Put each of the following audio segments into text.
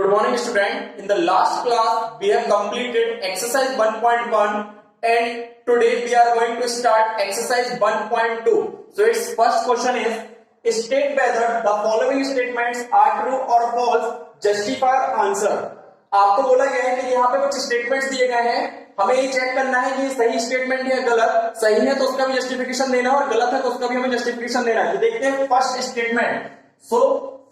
Good morning student. In the last class we have completed exercise 1.1 and today we are going to start exercise 1.2. So its first question is state whether the following statements are true or false. Justify answer. आपको बोला गया है कि यहाँ पे कुछ statements दिए गए हैं, हमें ये चेक करना है कि सही स्टेटमेंट है गलत, सही है तो उसका भी जस्टिफिकेशन देना और गलत है तो उसका भी हमें जस्टिफिकेशन देना है। देखते हैं first statement. So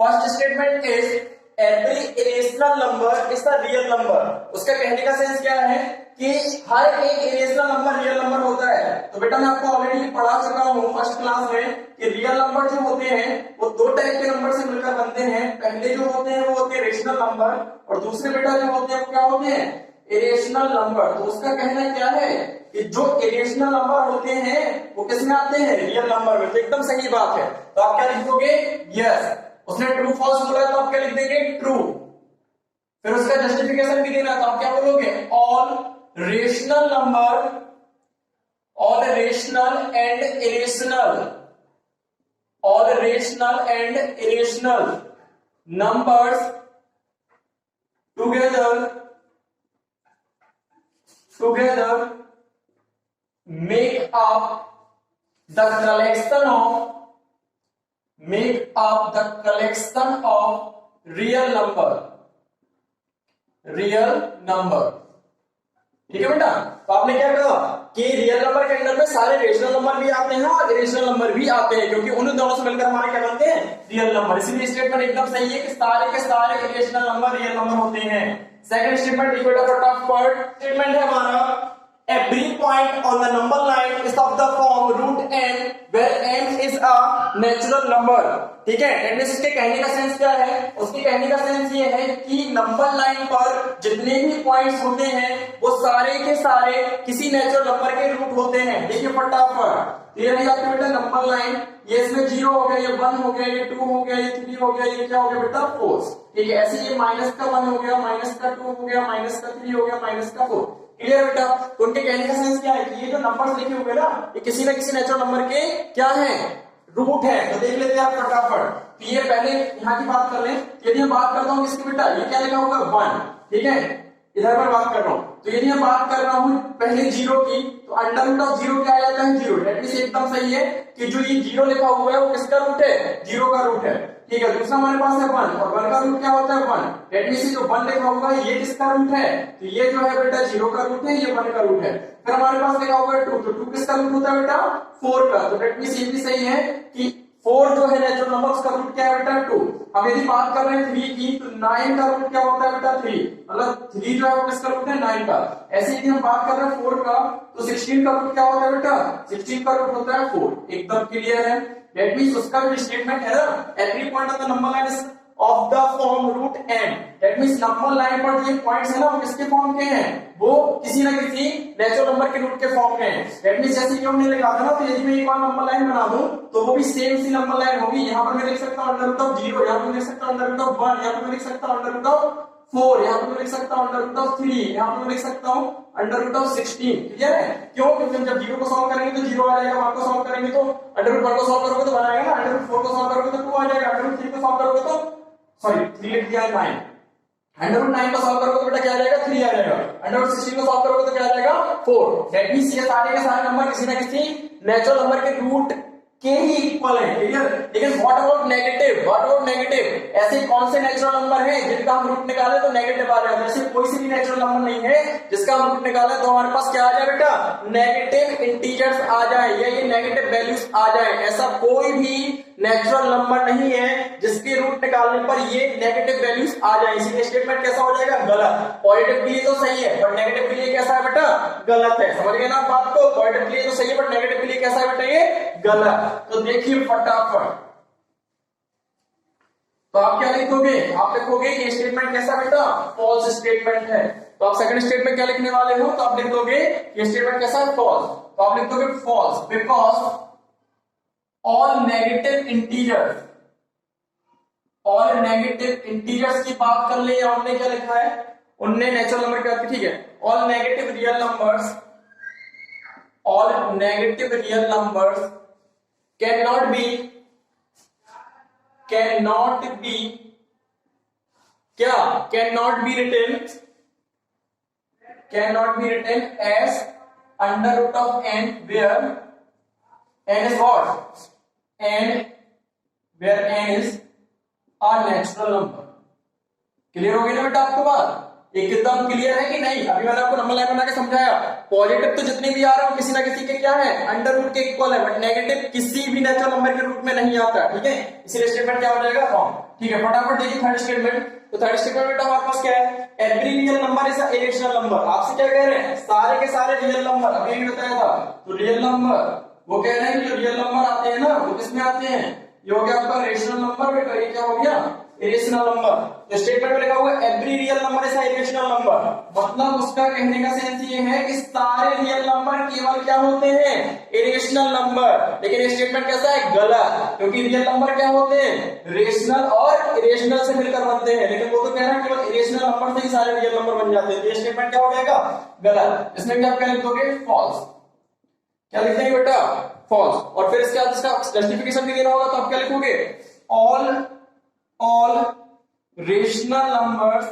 first statement is every irrational number is the real number. उसका कहने का सेंस क्या है कि हर एक इरेशनल नंबर रियल नंबर होता है। तो बेटा मैं आपको ऑलरेडी पढ़ा चुका हूँ फर्स्ट क्लास में कि रियल नंबर जो होते हैं वो दो टाइप के नंबर से मिलकर बनते हैं। पहले जो होते हैं वो होते हैं रेशनल नंबर और दूसरे बेटा जो होते हैं वो क्या होते हैं, इरेशनल नंबर। तो उसका कहना क्या है कि जो इरेशनल नंबर होते हैं वो किसमें आते हैं, रियल नंबर में। तो एकदम सही बात है। तो आप क्या लिख दोगे, यस। उसने ट्रू फॉल्स बोला तो आप क्या लिख देंगे, ट्रू। फिर उसका जस्टिफिकेशन भी देना तो आप क्या बोलोगे, all rational number, all rational and irrational, all rational and irrational numbers together make up the collection of real number, ठीक है बेटा। तो आपने क्या कहा कि रियल नंबर के अंदर में सारे रेशनल नंबर भी आते हैं और इरेशनल नंबर भी आते हैं, क्योंकि उन दोनों से मिलकर हमारे क्या बनते हैं, रियल नंबर। इसीलिए स्टेटमेंट एकदम सही है कि सारे के सारे इरेशनल नंबर रियल नंबर होते हैं। सेकंड स्टेटमेंट इक्वेटर फटाफट स्टेटमेंट है हमारा, every point on the number line is of the form root n where n is a natural number। ठीक है, एटलीस्ट इसके कहने का सेंस क्या है, उसके कहने का सेंस ये है कि नंबर लाइन पर जितने भी पॉइंट्स होते हैं वो सारे के सारे किसी नेचुरल नंबर के रूट होते हैं। देखिए फटाफट, ये रही आपकी बेटा नंबर लाइन, ये इसमें 0 हो गया, ये 1 हो गया, ये 2 हो गया, ये 3 हो गया, ये क्या हो गया बेटा, 4। ठीक है, ऐसे ये माइनस का 1 हो गया, माइनस का 2 हो गया, माइनस का 3 हो गया, माइनस का 4। क्लियर बेटा। तो उनके कहने का सेंस क्या है कि ये जो नंबर्स लिखे हुए ना ये किसी ना किसी नेचुरल नंबर के क्या है, रूट है। तो देख लेते हैं आप फटाफट। तो ये पहले यहाँ की बात कर लें। यदि मैं बात करता हूँ किसकी बेटा, ये क्या लिखा होगा, 1। ठीक है, इधर पर बात कर रहा हूँ। तो यदि मैं बात कर रहा हूँ पहले 0 की, तो अंडर रूट ऑफ 0 क्या आ जाता है, 0। दैट मींस एकदम सही है कि जो ये 0 लिखा हुआ है वो किसका रूट है, 0 का रूट है। ठीक है, दूसरा हमारे पास है 1 और 1 का रूट क्या होता है, 1। दैट मींस जो 1 लिखा हुआ है ये किसका रूट है, तो ये जो है बेटा 0 का रूट है, ये 1 का रूट है। फिर हमारे पास लिखा हुआ है 2, तो 2 किसका रूट होता है बेटा, 4 का। तो दैट मींस ये भी सही है कि 4 जो है नेचुरल नंबर उसका रूट क्या है बेटा, 2। अब यदि बात कर रहे हैं 3 की, तो 9 का रूट क्या होता है बेटा, 3। मतलब 3 जो है वो किसका रूट है, 9 का। ऐसे यदि हम बात कर रहे हैं 4 का, तो 16 का रूट क्या होता है बेटा, 16 का रूट होता है 4। एकदम क्लियर है। दैट मींस उसका जो स्टेटमेंट है ना, every point of the number line is of the form root n। That means number line पर जो पॉइंट्स है ना वो किसके फॉर्म के हैं, वो किसी ना किसी नेचुरल नंबर के रूट के फॉर्म के हैं। दैट मींस जैसे कि हमने लिखा था ना, तो यदि मैं एक और नंबर लाइन बना दूं तो वो भी सेम सी नंबर लाइन होगी। यहाँ पर मैं लिख सकता हूं अंडर रूट ऑफ 0, यहाँ पर मैं लिख सकता हूं अंडर रूट ऑफ 1, यहाँ पर मैं लिख सकता हूं अंडर रूट ऑफ 4, यहाँ पर मैं लिख सकता हूं अंडर रूट ऑफ 3, यहाँ पर मैं लिख सकता हूं अंडर रूट ऑफ 16। क्लियर है, क्यों, क्योंकि हम जब 0 को सॉल्व करेंगे तो 0 आ जाएगा, 1 को सॉल्व करेंगे तो अंडर रूट 1 को सॉल्व करोगे तो 1 आएगा ना, अंडर रूट 4 को सॉल्व करोगे तो 2 आ जाएगा, अंडर रूट 3 को सॉल्व करोगे तो 3 लिख दिया 9, अंडर रूट 9 को सॉल्व करोगे तो बेटा क्या आ जाएगा, 3 आ जाएगा, अंडर रूट 16 को सॉल्व करोगे तो क्या आ जाएगा, 4। दैट मींस ये सारे के सारे नंबर किसी ना किसी नेचुरल नंबर के रूट के ही इक्वल है। क्लियर। लेकिन what about negative, what about negative, ऐसे कौन से नेचुरल नंबर हैं जिनका हम रूट निकाले तो नेगेटिव आ जाए। जैसे कोई सी भी नेचुरल नंबर नहीं है जिसका हम रूट निकाले तो हमारे पास क्या आ जाए बेटा, नेगेटिव इंटीजर्स आ जाए या ये नेगेटिव वैल्यूज आ जाए। ऐसा कोई भी नेचुरल नंबर नहीं है जिसके रूट निकालने पर ये नेगेटिव वैल्यूज आ जाए। इसीलिए स्टेटमेंट कैसा हो जाएगा, गलत। पॉजिटिव के लिए तो सही है बट नेगेटिव के लिए कैसा है बेटा, गलत है। समझ गए ना बात को, पॉजिटिव के लिए तो सही है बट नेगेटिव के लिए कैसा है बेटा, ये गलत। तो देखिए फटाफट, तो आप क्या लिखोगे, आप लिखोगे ये स्टेटमेंट कैसा बेटा, फॉल्स स्टेटमेंट है। तो आप सेकंड स्टेटमेंट क्या लिखने वाले हो, तो आप लिख दोगे ये स्टेटमेंट कैसा है, फॉल्स। तो आप लिख दोगे false because all negative integers, all negative integers की बात कर ले, या हमने क्या लिखा है, उनने नेचुरल नंबर क्या, ठीक है, all negative real numbers, all negative real numbers cannot be क्या can not be written as under root of n where n is what n where n is a natural number. Clear हो गई ना बेटा आपको बात? एकदम clear है कि नहीं? अभी मैंने आपको नंबर लाइन बना के समझाया, पॉजिटिव तो जितने भी आ रहे हो किसी ना किसी के क्या है अंडर रूट के इक्वल है, बट नेगेटिव किसी भी नेचुरल नंबर के रूट में नहीं आता। ठीक है, इसीलिए स्टेटमेंट क्या हो जाएगा रॉन्ग। ठीक है, फटाफट देखिए थर्ड स्टेटमेंट। तो थर्ड स्टेटमेंट बेटा हमारे पास क्या है, every real number is a irrational number. आपसे क्या कह रहे हैं, सारे के सारे रियल नंबर, अभी भी बताया था। तो रियल नंबर वो कह रहे हैं कि जो रियल नंबर आते हैं ना वो किसमें आते हैं, ये हो गया आपका रेशनल नंबर बेटा, ये क्या हो गया इरेशनल नंबर। तो स्टेटमेंट में लिखा हुआ है every real number is a irrational number, मतलब उसका कहने का सेंस ये है कि सारे रियल नंबर केवल क्या होते हैं इरेशनल नंबर। लेकिन ये स्टेटमेंट कैसा है, गलत, क्योंकि रियल नंबर क्या होते हैं रेशनल और इरेशनल से मिलकर बनते हैं, लेकिन वो तो कह रहा है केवल इरेशनल नंबर से ही सारे रियल नंबर बन जाते हैं। तो ये स्टेटमेंट क्या हो जाएगा गलत। इसमें क्या आप क्या लिख दोगे फॉल्स, क्या लिख देंगे बेटा फॉल्स। और फिर इसके बाद इसका जस्टिफिकेशन भी देना होगा, तो आप क्या लिखोगे all rational numbers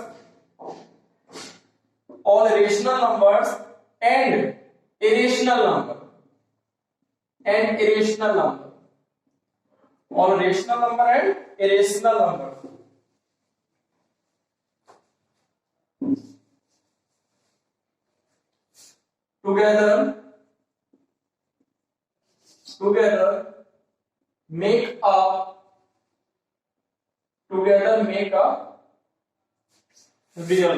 and irrational number all rational number and irrational number together make a real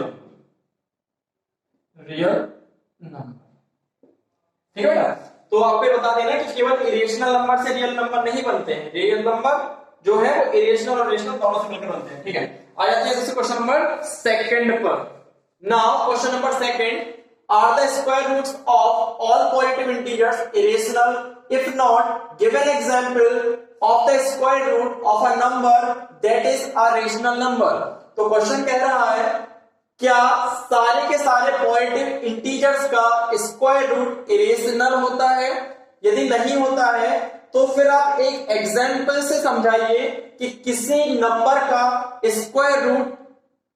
number। ठीक है बेटा, तो आपको बता देना कि केवल इरेशनल नंबर से रियल नंबर नहीं बनते हैं, रियल नंबर जो है वो इरेशनल और रेशनल दोनों से मिलकर बनते हैं। ठीक है, आ जाते हैं जैसे क्वेश्चन नंबर सेकंड पर। Now question number second, are the square roots of all positive integers irrational, if not give an example of the square root of a number that is a rational number। तो question कह रहा है क्या सारे के सारे positive integers का square root irrational होता है, यदि नहीं होता है तो फिर आप एक एग्जांपल से समझाइए कि किसी नंबर का स्क्वायर रूट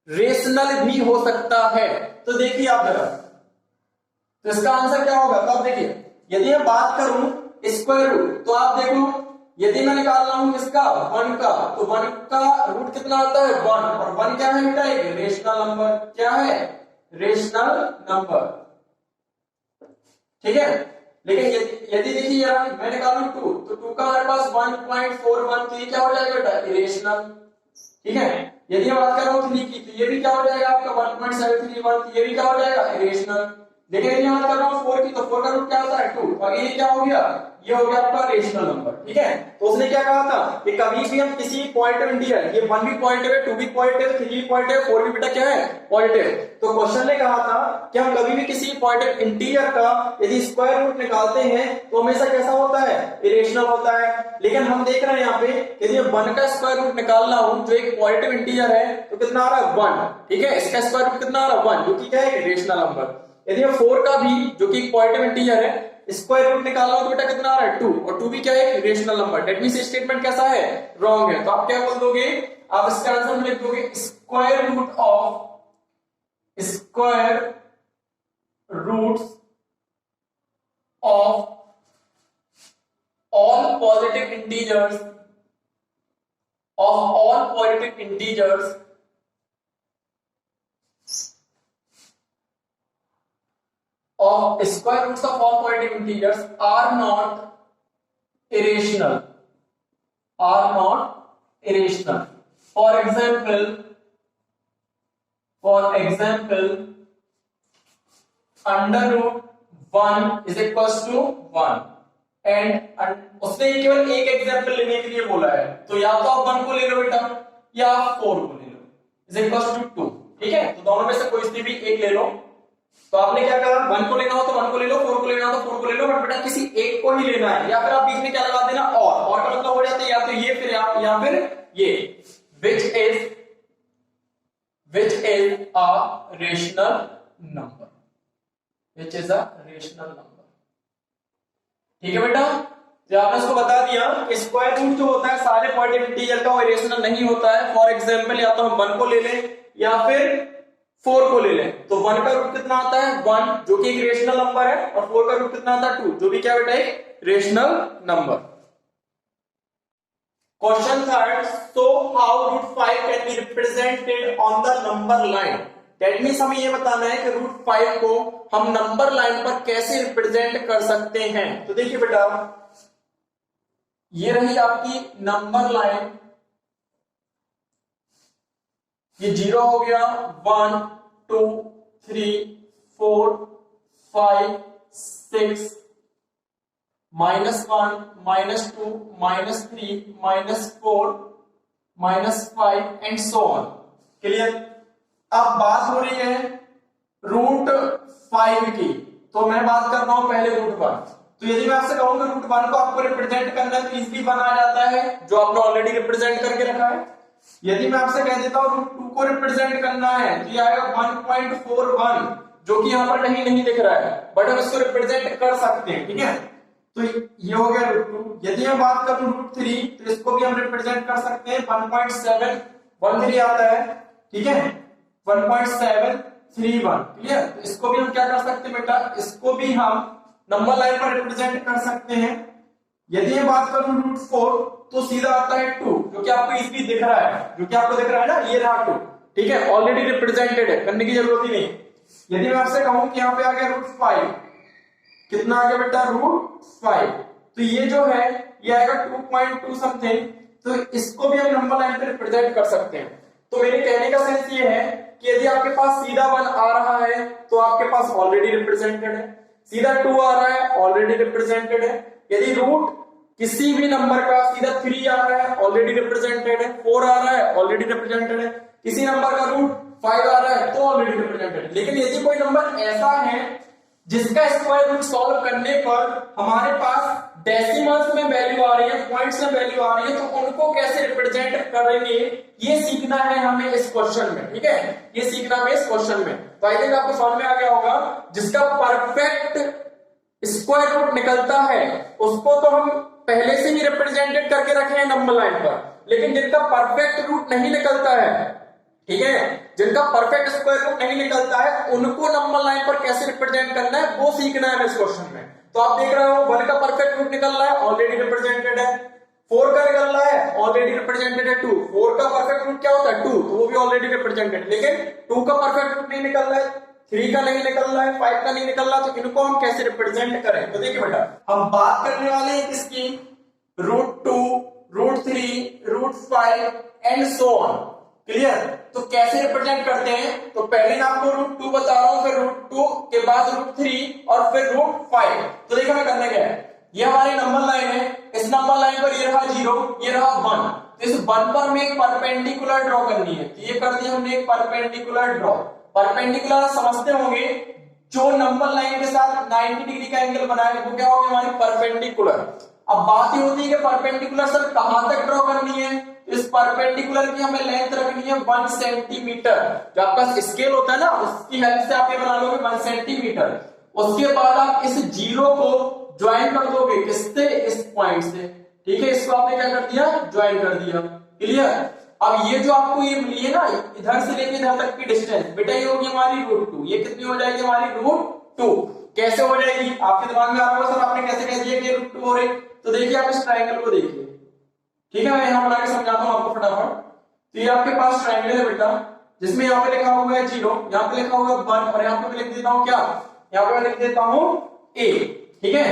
रेशनल भी हो सकता है। तो देखिए आप जरा, तो इसका आंसर क्या होगा, तो आप देखिए यदि मैं बात करूं स्क्वायर रूट, तो आप देखो यदि मैं निकाल रहा हूं किसका 1 का, तो 1 का रूट कितना आता है 1, और 1 क्या है बेटा एक रेशनल नंबर, क्या है रेशनल नंबर। ठीक है, लेकिन यदि देखिए यार मैं निकालूं 2, तो 2 का हमारे पास 1.41, तो ये क्या हो जाएगा बेटा इरेशनल। ठीक है, यदि मैं बात कर रहा हूं 3 की, तो ये भी क्या हो जाएगा आपका 1.731, ये भी क्या हो जाएगा इरेशनल। लेकिन यदि मैं बात कर रहा हूं 4 की, तो 4 का रूट क्या होता है 2, तो ये क्या हो गया, ये हो गया आपका रेशनल नंबर। ठीक है, तो उसने क्या कहा था कि कभी भी हम किसी पॉजिटिव इंटीजर, ये 1 भी पॉजिटिव है, 2 भी पॉजिटिव है, 3 भी पॉजिटिव है, 4 भी बेटा क्या है पॉजिटिव। तो क्वेश्चन ने कहा था कि हम कभी भी किसी पॉजिटिव इंटीजर का यदि स्क्वायर रूट निकालते हैं तो हमेशा कैसा होता है इरेशनल होता है। लेकिन हम देख रहे हैं यहाँ पे यदि 1 का स्क्वायर रूट निकालना हो जो एक पॉजिटिव इंटीजर है तो कितना आ रहा है 1। ठीक है, इसका स्क्वायर रूट कितना आ रहा है 1, जो कि क्या है रेशनल नंबर। यदि 4 का भी जो कि पॉजिटिव इंटीजर है स्क्वायर रूट निकालना हो तो बेटा कितना आ रहा है 2, और 2 भी क्या है rational number. That means statement कैसा है रॉन्ग है। तो आप क्या बोल दोगे, आप इसका आंसर में लिख दोगे square roots of all positive integers of square roots of all positive integers are not irrational. For example, under root 1 is equals to 1, and उसने केवल एक एग्जांपल लेने के लिए बोला है, तो या तो आप 1 को ले लो बेटा या आप 4 को ले लो, is equals to 2। ठीक है, तो दोनों में से कोई सी भी एक ले लो। तो आपने क्या कहा 1 को लेना हो तो 1 को ले लो, 4 को लेना हो तो 4 को ले लो, बट बेटा किसी एक को ही लेना है। या फिर आप बीच में क्या लगा देना और का मतलब हो जाता है या तो ये फिर या फिर ये, which is a rational number। ठीक है बेटा, जो आपने इसको बता दिया कि स्क्वायर रूट जो होता है सारे पॉजिटिव इंटीजर का वो रेशनल नहीं होता है। फॉर एग्जांपल या तो हम 1 को ले लें या फिर 4 को ले लें, तो 1 का रूट कितना आता है 1, जो कि एक रेशनल नंबर है, और 4 का रूट कितना आता है 2, जो भी क्या बेटा एक rational number. Question third, so how root 5 can be represented on the number line. That means हमें ये बताना है कि रूट 5 को हम नंबर लाइन पर कैसे रिप्रेजेंट कर सकते हैं। तो देखिए बेटा, ये रही आपकी नंबर लाइन, ये 0 हो गया, 1 2 3 4 5 6 -1 -2 -3 -4 -5 एंड सो ऑन। क्लियर। अब बात हो रही है रूट 5 की, तो मैं बात कर रहा हूं पहले रूट 1। तो यदि मैं आपसे कहूं कि रूट 1 को आपको रिप्रेजेंट करना है तो इजीली 1 आ जाता है, जो आपने ऑलरेडी रिप्रेजेंट करके रखा है। यदि मैं आपसे कह देता हूं रूट 2 को रिप्रेजेंट करना है तो ये आएगा 1.41, जो कि यहां पर कहीं नहीं दिख रहा है, बट हम इसको रिप्रेजेंट कर सकते हैं। ठीक है, तो ये हो गया रूट 2। यदि मैं बात करूं रूट 3, तो इसको भी हम रिप्रेजेंट कर सकते हैं, 1.713 आता है। ठीक है, 1.731। क्लियर। तो इसको भी हम क्या कर सकते हैं बेटा, इसको भी हम नंबर लाइन पर रिप्रेजेंट कर सकते हैं। यदि मैं बात करूं रूट 4, तो सीधा आता है 2, जो कि आपको इजीली दिख रहा है, जो कि आपको दिख रहा है ना, ये रहा 2। ठीक है, ऑलरेडी रिप्रेजेंटेड है, करने की जरूरत ही नहीं। यदि मैं आपसे कहूं कि यहाँ पे आ गया रूट 5, कितना आ गया बेटा रूट 5, तो ये जो है ये आएगा 2.2 समथिंग, तो इसको भी हम नंबर लाइन पे रिप्रेजेंट कर सकते हैं। तो मेरे कहने का सेंस ये है कि यदि आपके पास सीधा 1 आ रहा है तो आपके पास ऑलरेडी रिप्रेजेंटेड है, सीधा 2 आ रहा है ऑलरेडी रिप्रेजेंटेड है, यदि रूट किसी भी नंबर का सीधा 3 आ रहा है ऑलरेडी रिप्रेजेंटेड है, 4 आ रहा है ऑलरेडी रिप्रेजेंटेड है, किसी नंबर का रूट 5 आ रहा है तो ऑलरेडी रिप्रेजेंटेड है। लेकिन यदि कोई नंबर ऐसा है जिसका स्क्वायर रूट सॉल्व करने पर हमारे पास डेसिमल्स में वैल्यू आ रही है, पॉइंट्स में वैल्यू आ रही है, तो उनको कैसे रिप्रेजेंट करेंगे ये सीखना है हमें इस क्वेश्चन में। ठीक है, ये सीखना है इस क्वेश्चन में। तो आई थिंक आपको समझ में आ गया होगा, जिसका परफेक्ट स्क्वायर रूट निकलता है उसको तो हम पहले से ही रिप्रेजेंटेड करके रखे हैं नंबर लाइन पर, लेकिन जिनका परफेक्ट रूट नहीं निकलता है, ठीक है, जिनका परफेक्ट स्क्वायर रूट नहीं निकलता है, उनको नंबर लाइन पर कैसे रिप्रेजेंट करना है वो सीखना है इस क्वेश्चन में। तो आप देख रहे हो 1 का परफेक्ट रूट निकल रहा है ऑलरेडी रिप्रेजेंटेड है, 4 का निकल रहा है ऑलरेडी रिप्रेजेंटेड है 2, 4 का परफेक्ट रूट क्या होता है 2, तो वो भी ऑलरेडी रिप्रेजेंटेड। लेकिन 2 का परफेक्ट रूट नहीं निकल रहा है, 3 का नहीं निकल रहा है, 5 का नहीं निकल रहा, तो इनको हम कैसे रिप्रेजेंट करें। तो देखिए बेटा, हम बात करने वाले हैं किसकी, root 2, root 3, root 5 and so on. Clear. तो कैसे रिप्रेजेंट करते हैं, तो पहले मैं आपको रूट 2 बता रहा हूं, फिर रूट 2 के बाद रूट 3 और फिर रूट 5। तो देखो मैं करने क्या है, ये हमारी नंबर लाइन है, इस नंबर लाइन पर ये रहा 0, ये रहा 1, तो इस 1 पर हमें एक परपेंडिकुलर ड्रॉ करनी है। तो ये कर दिया हमने एक परपेंडिकुलर ड्रॉ। परपेंडिकुलर समझते होंगे, जो नंबर लाइन के साथ 90 डिग्री का एंगल बनाए वो क्या होगी हमारी परपेंडिकुलर। अब बात ये होती है कि परपेंडिकुलर सर कहां तक ड्रॉ करनी है, इस परपेंडिकुलर की हमें लेंथ रखनी है 1 सेंटीमीटर। जो आपका स्केल होता है ना, उसकी हेल्प से आप ये बना लोगे 1 सेंटीमीटर। उसके बाद आप इस 0 को ज्वाइन कर दोगे किससे, इस पॉइंट से। ठीक है, इसको आपने क्या कर दिया, ज्वाइन कर दिया। क्लियर। अब ये जो आपको ये मिली है ना, इधर से लेके इधर तक की डिस्टेंस, बेटा ये होगी हमारी रूट 2। ये कितनी हो जाएगी हमारी रूट 2। कैसे हो जाएगी, आपके दिमाग में आ रहा होगा सर आपने कैसे कह दिया कि रूट 2 हो रही। तो देखिए आप इस ट्राइंगल को देखिए, ठीक है, मैं यहां बना के समझाता हूं आपको फटाफट। तो ये आपके पास ट्राइंगल है बेटा, जिसमें यहाँ पे लिखा हुआ है 0, यहाँ पे लिखा हुआ है 1, और यहाँ पे मैं लिख देता हूँ क्या, यहाँ पे मैं लिख देता हूँ A। ठीक है,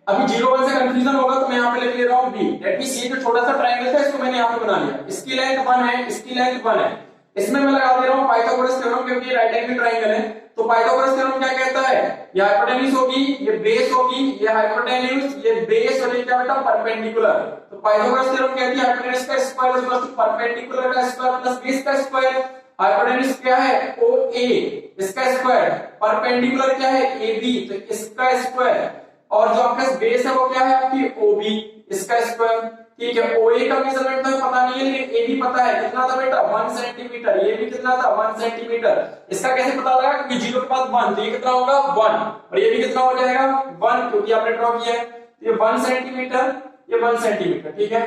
अभी 0 1 से कंफ्यूजन होगा तो मैं यहाँ पे लिख ले रहा हूँ B। दैट मींस ये जो छोटा सा ट्राइंगल था इसको मैंने यहाँ पे बना लिया, इसकी लेंथ 1 है, इसकी लेंथ 1 है। इसमें मैं लगा दे रहा हूँ पाइथागोरस थ्योरम, क्योंकि राइट एंगल ट्राइंगल है। तो पाइथागोरस थ्योरम क्या कहता है, ये हाइपोटेन्यूज होगी, ये बेस होगी, ये हाइपोटेन्यूज, ये बेस और ये क्या बेटा परपेंडिकुलर। तो पाइथागोरस थ्योरम कहती है हाइपोटेन्यूज का square is equal to perpendicular का स्क्वायर प्लस बेस का स्क्वायर। हाइपोटेन्यूज क्या है OA, इसका स्क्वायर, परपेंडिकुलर क्या है AB, तो इसका स्क्वायर, और जो आपका बेस है वो क्या है आपकी OB, इसका स्क्वायर। ठीक है, OA का मेजरमेंट तो पता नहीं है, लेकिन AB पता है, कितना था बेटा 1 सेंटीमीटर। ये भी कितना था 1 सेंटीमीटर। इसका कैसे पता लगा, क्योंकि 0 के बाद 1, तो ये कितना होगा 1, और ये भी कितना हो जाएगा 1, क्योंकि आपने ड्रॉ किया है। ये 1 सेंटीमीटर, ये 1 सेंटीमीटर। ठीक है,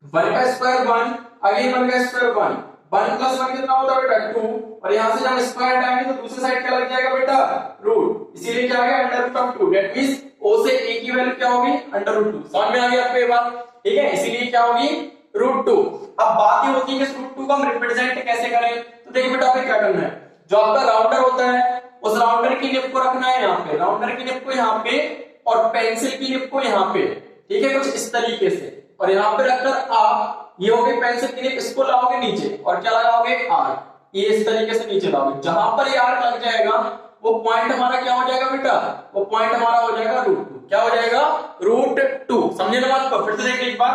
1 का स्क्वायर 1, अगेन 1 का स्क्वायर 1, 1 प्लस 1 कितना होता है बेटा 2, और यहाँ से जब स्क्वायर हटाएंगे तो दूसरी साइड क्या लग जाएगा बेटा रूट, इसीलिए क्या आ गया under root of 2। That means o से a की वैल्यू क्या होगी अंडर रूट 2। समझ में आ गया आपको ये बात, ठीक है, इसीलिए क्या होगी रूट 2। अब बात ये होती है कि इस रूट 2 को हम रिप्रेजेंट कैसे करें। तो देखिए बेटा आपको क्या करना है, जो आपका राउंडर होता है उस राउंडर की निब को रखना है यहाँ पे, राउंडर की निब को यहाँ पे, और पेंसिल की निब को यहाँ पे, ठीक है, कुछ इस तरीके से, और यहाँ पे रखकर आप ये हो गई पेंसिल की निब, इसको लाओगे नीचे और क्या लगाओगे आर्क, ये इस तरीके से नीचे लाओगे। जहां पर ये आर्क लग जाएगा वो पॉइंट हमारा क्या हो जाएगा बेटा, वो पॉइंट हमारा हो जाएगा रूट 2। क्या हो जाएगा रूट 2। समझे ना बात को, फिर से देखिए एक बार,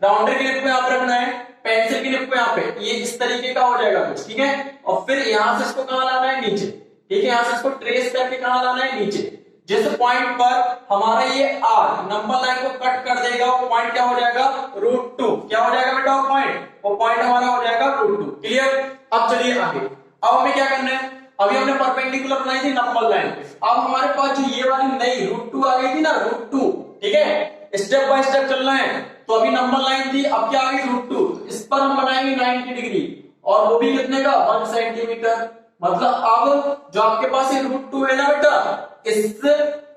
राउंडर की निब को यहाँ पे रखना है, पेंसिल की निब को यहाँ पे, ये इस तरीके का हो जाएगा कुछ, ठीक है, और फिर यहाँ से इसको कहां लाना है नीचे, ठीक है, यहाँ से इसको ट्रेस करके कहां लाना है नीचे। जिस पॉइंट पर हमारा ये आर नंबर लाइन को कट कर देगा वो पॉइंट क्या हो जाएगा रूट 2। क्या हो जाएगा बेटा वो पॉइंट हमारा हो जाएगा रूट 2। क्लियर। अब चलिए आगे, अब हमें क्या करना है, अभी हमने परपेंडिकुलर बनाई थी नंबर लाइन पे, अब हमारे पास जो ये वाली नई रूट 2 आ गई थी ना रूट 2, ठीक है, स्टेप बाय स्टेप चलना है। तो अभी नंबर लाइन थी, अब क्या आ गई रूट 2, इस पर हम बनाएंगे 90 डिग्री, और वो भी कितने का 1 सेंटीमीटर। मतलब अब जो आपके पास ये रूट 2 है ना बेटा, इस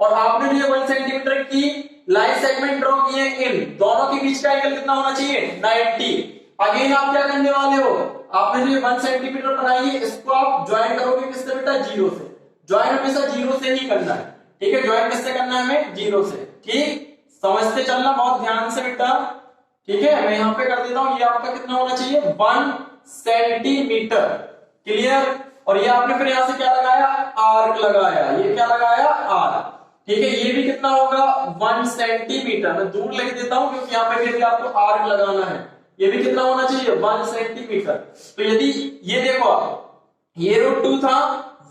और आपने जो 1 सेंटीमीटर की लाइन सेगमेंट ड्रॉ किए, इन दोनों के बीच का एंगल कितना होना चाहिए 90। अगेन आप क्या करने वाले हो, आपने जो 1 सेंटीमीटर बनाई है इसको आप ज्वाइन करोगे किससे बेटा 0 से। ज्वाइन हमेशा 0 से ही करना है, ठीक है, ज्वाइन किससे करना है हमें 0 से। ठीक, समझते चलना बहुत ध्यान से बेटा, ठीक है। मैं यहाँ पे कर देता हूं, ये आपका कितना होना चाहिए 1 सेंटीमीटर। क्लियर। और ये आपने फिर यहां से क्या लगाया आर्क लगाया, ये क्या लगाया आर्क, ठीक है, ये भी कितना होगा 1 सेंटीमीटर। मैं दूर लिख देता हूं क्योंकि यहाँ पे भी आपको आर्क लगाना है, ये भी कितना होना चाहिए 1 सेंटीमीटर। तो यदि ये देखो आप, ये रूट 2 था,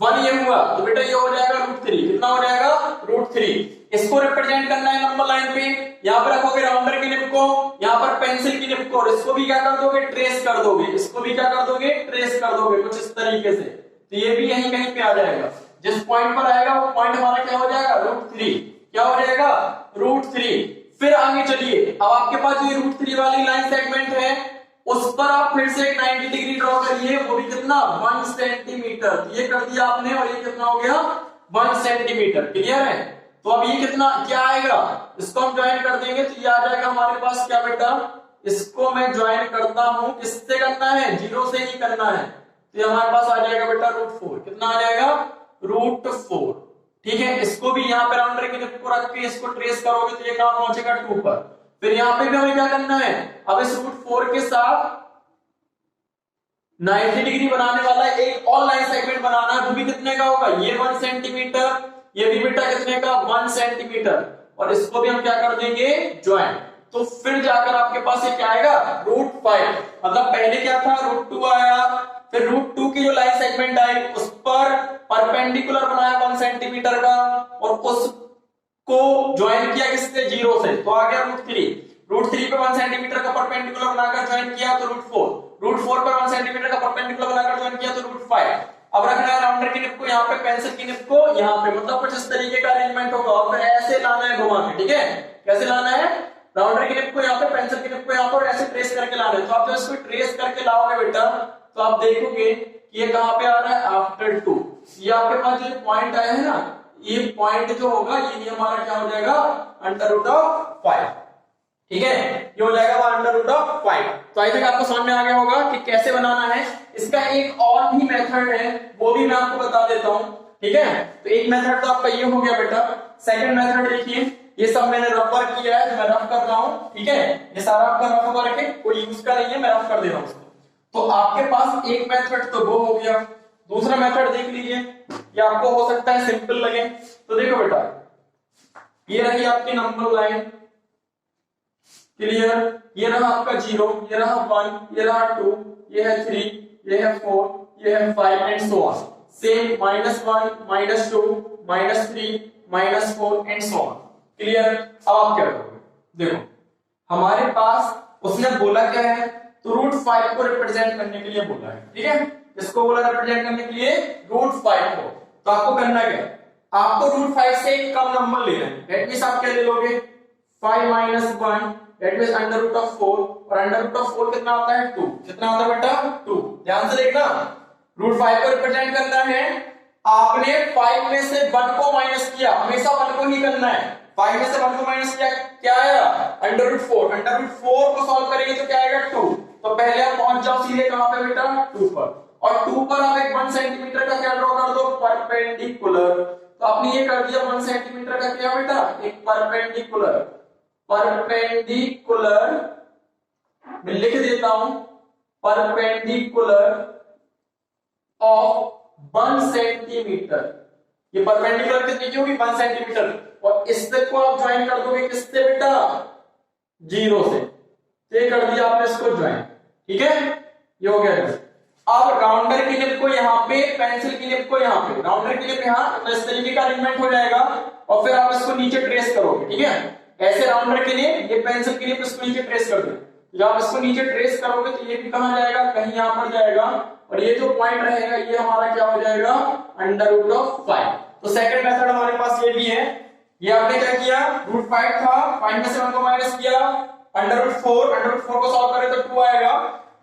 1 ये हुआ, तो बेटा ये हो जाएगा रूट 3। कितना हो जाएगा रूट 3। इसको रिप्रेजेंट करना है नंबर लाइन पे, यहाँ पर रखोगे राउंडर की निब को, यहाँ पर पेंसिल की निब को, और इसको भी क्या कर दोगे ट्रेस कर दोगे, इसको भी क्या कर दोगे ट्रेस कर दोगे कुछ इस तरीके से। तो ये भी यहीं कहीं पे आ जाएगा, जिस पॉइंट पर आएगा वो पॉइंट हमारा क्या हो जाएगा रूट 3। क्या हो जाएगा रूट 3। फिर आगे चलिए, अब आपके पास ये रूट 3 वाली लाइन सेगमेंट है, उस पर आप फिर से एक 90 डिग्री ड्रॉ करिए, वो भी कितना 1 सेंटीमीटर। ये कर दिया आपने, और ये कितना हो गया 1 सेंटीमीटर। क्लियर है। तो अब ये कितना क्या आएगा, इसको हम ज्वाइन कर देंगे तो ये आ जाएगा हमारे पास क्या बेटा, इसको मैं ज्वाइन करता हूं, किससे करना है 0 से ही करना है, तो ये हमारे पास आ जाएगा बेटा रूट 4। कितना आ जाएगा रूट 4। ठीक है, इसको भी यहाँ पे राउंडर की निब को रख के इसको ट्रेस करोगे तो ये कहां पहुंचेगा 2 पर। फिर यहाँ पे भी हमें क्या करना है, अब इस रूट 4 के साथ 90 डिग्री बनाने वाला एक और लाइन सेगमेंट बनाना है, वो भी कितने का होगा, ये 1 सेंटीमीटर, ये भी बेटा कितने का 1 सेंटीमीटर, और इसको भी हम क्या कर देंगे ज्वाइन। तो फिर जाकर आपके पास ये क्या आएगा रूट 5। मतलब पहले क्या था रूट 2 आया, फिर रूट 2 की जो लाइन सेगमेंट आई उस पर परपेंडिकुलर बनाया 1 सेंटीमीटर का, और उसको ज्वाइन किया किससे 0 से, तो आ गया रूट 3। रूट 3 पे 1 सेंटीमीटर का परपेंडिकुलर बनाकर ज्वाइन किया तो रूट 4। रूट 4 पर 1 सेंटीमीटर का परपेंडिकुलर बनाकर ज्वाइन किया तो रूट 5। अब रखना है राउंडर की निब को यहाँ पे, पेंसिल की निब को यहाँ पे, मतलब कुछ इस तरीके का अरेंजमेंट होगा, और फिर ऐसे लाना है घुमा के। ठीक है, कैसे लाना है, राउंडर की निब को यहाँ पे, पेंसिल की निब को यहाँ पर, ऐसे ट्रेस करके लाना है। तो आप जब इसको ट्रेस करके लाओगे बेटा तो आप देखोगे कि ये कहाँ पे आ रहा है आफ्टर 2। ये आपके पास जो पॉइंट आया है ना, ये पॉइंट जो होगा ये हमारा क्या हो जाएगा अंडर रूट ऑफ 5। ठीक है, ये हो जाएगा अंडर रूट ऑफ 5। तो आई थिंक आपको समझ में आ गया होगा कि कैसे बनाना है। इसका एक और भी मेथड है, वो भी मैं आपको बता देता हूं। ठीक है, तो एक मेथड तो आपका ये हो गया बेटा। सेकंड मेथड देखिए, ये सब मैंने रफ वर्क किया है, मैं रफ कर रहा हूं। ठीक है, ये सारा आपका रफ वर्क है, कोई यूज का नहीं है, मैं रफ कर दे रहा हूं। तो आपके पास एक मेथड तो वो हो गया, दूसरा मेथड देख लीजिए, ये आपको हो सकता है सिंपल लगे। तो देखो बेटा, ये रही आपकी नंबर लाइन, क्लियर, ये रहा आपका 0, ये रहा 1, ये रहा 2, ये है 3, ये है 4, ये है 5 and so on. Same -1, -2, -3, -4 and so on. Clear. अब आप क्या करोगे, देखो हमारे पास उसने बोला क्या है, तो रूट 5 को रिप्रेजेंट करने के लिए बोला है। ठीक है, इसको बोला रिप्रेजेंट करने के लिए रूट 5 को। तो आपको करना क्या है, आपको रूट 5 से एक कम नंबर लेना है। दैट मींस आप क्या ले लोगे 5 - 1 that means under root of 4, और अंडर रूट ऑफ 4 कितना आता है 2, कितना आता है बेटा 2। ध्यान से देखना, रूट 5 को रिप्रेजेंट करना है, आपने 5 में से 1 को माइनस किया, हमेशा 1 को ही करना है, 5 में से 1 को माइनस किया, क्या आया अंडर रूट 4, अंडर रूट 4 को सॉल्व करेंगे तो क्या आएगा 2। तो पहले आप पहुंच जाओ सीधे कहां पे बेटा 2 पर, और 2 पर आप एक 1 सेंटीमीटर का क्या ड्रॉ कर दो परपेंडिकुलर। तो आपने ये कर दिया 1 सेंटीमीटर का क्या बेटा एक परपेंडिकुलर, परपेंडिकुलर मैं लिख देता हूं परपेंडिकुलर ऑफ 1 सेंटीमीटर। ये परपेंडिकुलर कितनी की होगी 1 सेंटीमीटर, और इससे को आप ज्वाइन कर दोगे किससे बेटा 0 से, ये कर दिया आपने इसको ज्वाइन, ठीक है ये हो गया। अब राउंडर की निब को यहाँ पे, पेंसिल की निब को यहाँ पे, राउंडर की निब यहाँ, तो इस तरीके का अरेंजमेंट हो जाएगा, और फिर आप इसको नीचे ट्रेस करोगे, ठीक है ऐसे राउंडर के लिए, ये पेंसिल के लिए इसको नीचे ट्रेस कर दो। जब आप इसको नीचे ट्रेस करोगे तो ये भी कहां जाएगा कहीं यहां पर जाएगा, और ये जो पॉइंट रहेगा ये हमारा क्या हो जाएगा अंडर रूट ऑफ 5। तो सेकंड मेथड हमारे पास ये भी है, ये आपने क्या किया रूट 5 था, 5 में से 1 को माइनस किया, अंडर रूट 4 को सॉल्व करें तो 2 आएगा,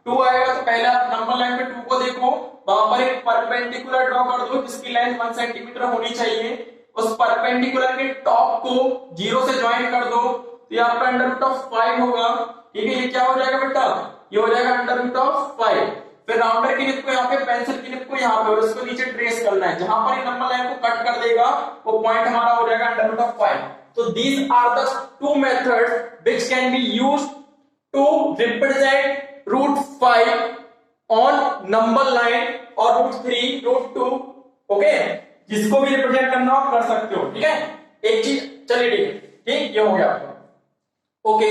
2 आएगा तो पहले आप नंबर लाइन पे 2 को देखो, वहां पर एक परपेंडिकुलर ड्रॉ कर दो जिसकी लेंथ 1 सेंटीमीटर होनी चाहिए, उस परपेंडिकुलर के टॉप को 0 से ज्वाइन कर दो, तो ये आपका अंडर रूट ऑफ 5 होगा, ठीक है ये क्या हो जाएगा बेटा ये हो जाएगा अंडर रूट ऑफ 5। फिर राउंडर की निब को यहाँ पे, पेंसिल की निब को यहाँ पे, और इसको नीचे ट्रेस करना है, जहां पर ये नंबर लाइन को कट कर देगा वो पॉइंट हमारा हो जाएगा under root of 5। So these are the two methods which can be used to represent root 5 on number line or root 3, root 2, okay? जिसको भी रिप्रेजेंट करना हो कर सकते हो, ठीक है एक चीज चलिए ठीक है, ठीक ये हो गया आपका, ओके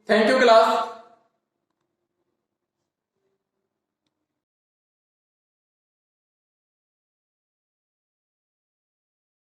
थैंक यू क्लास।